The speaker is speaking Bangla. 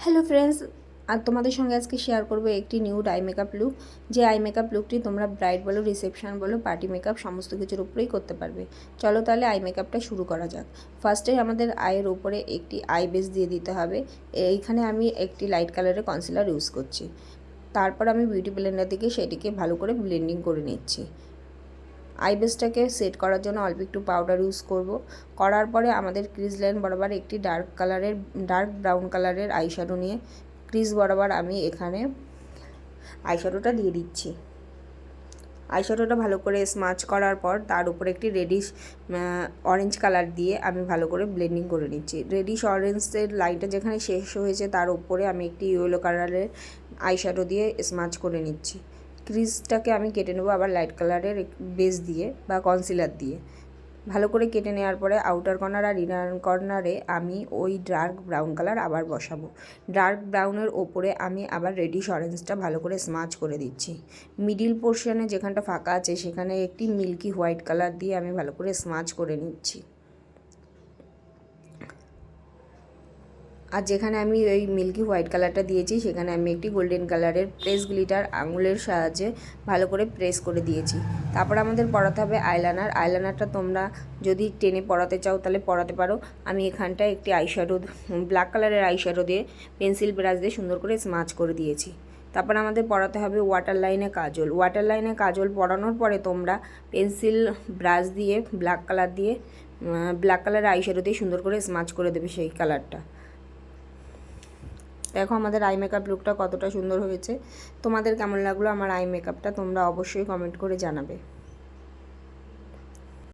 হ্যালো ফ্রেন্ডস, আর তোমাদের সঙ্গে আজকে শেয়ার করব একটি নিউড আই মেকআপ লুক। যে আই মেকআপ লুকটি তোমরা ব্রাইড বলো, রিসেপশন বলো, পার্টি মেকআপ সমস্ত কিছুর উপরেই করতে পারবে। চলো তাহলে আই মেকআপটা শুরু করা যাক। ফার্স্টে আমাদের আইয়ের উপরে একটি আই বেস দিয়ে দিতে হবে। এইখানে আমি একটি লাইট কালারের কনসিলার ইউজ করছি। তারপর আমি বিউটি ব্লেন্ডার থেকে সেটিকে ভালো করে ব্লেন্ডিং করে নিচ্ছি। আই বেসটাকে সেট করার জন্য অল্প একটু পাউডার ইউজ করব। করার পরে আমাদের ক্রিজ লাইন বরাবর একটি ডার্ক ব্রাউন কালারের আইশ্যাডো নিয়ে ক্রিজ বরাবর আমি এখানে আইশ্যাডোটা দিয়ে দিচ্ছি। আইশ্যাডোটা ভালো করে স্মাচ করার পর তার উপরে একটি রেডিশ অরেঞ্জ কালার দিয়ে আমি ভালো করে ব্লেন্ডিং করে নিচ্ছি। রেডিশ অরেঞ্জের লাইনটা যেখানে শেষ হয়েছে তার উপরে আমি একটি ইয়েলো কালারের আইশ্যাডো দিয়ে স্মাচ করে নিচ্ছি। ক্রিজটাকে আমি কেটে নেবো আবার লাইট কালারের বেস দিয়ে বা কনসিলার দিয়ে। ভালো করে কেটে নেওয়ার পরে আউটার কর্নার আর ইনার কর্নারে আমি ওই ডার্ক ব্রাউন কালার আবার বসাবো। ডার্ক ব্রাউনের ওপরে আমি আবার রেডিশ অরেঞ্জটা ভালো করে স্মাচ করে দিচ্ছি। মিডিল পোর্শনে যেখানটা ফাঁকা আছে সেখানে একটি মিল্কি হোয়াইট কালার দিয়ে আমি ভালো করে স্মাচ করে নিচ্ছি। আর যেখানে আমি ওই মিল্কি হোয়াইট কালারটা দিয়েছি সেখানে আমি একটি গোল্ডেন কালারের প্রেস গ্লিটার আঙুলের সাহায্যে ভালো করে প্রেস করে দিয়েছি। তারপর আমাদের পরাতে হবে আইলাইনার। আইলাইনারটা তোমরা যদি টেনে পরাতে চাও তাহলে পরাতে পারো। আমি এখানটায় একটি আইশ্যাডো ব্ল্যাক কালারের আইশ্যাডো দিয়ে পেন্সিল ব্রাশ দিয়ে সুন্দর করে স্মাচ করে দিয়েছি। তারপর আমাদের পরাতে হবে ওয়াটার লাইনে কাজল। ওয়াটার লাইনে কাজল পরানোর পরে তোমরা পেন্সিল ব্রাশ দিয়ে ব্ল্যাক কালারের আইশ্যাডো দিয়ে সুন্দর করে স্মাচ করে দেবে সেই কালারটা। দেখো আমাদের আই মেকআপ লুকটা কতটা সুন্দর হয়েছে। তোমাদের কেমন লাগলো আমার আই মেকআপটা তোমরা অবশ্যই কমেন্ট করে জানাবে।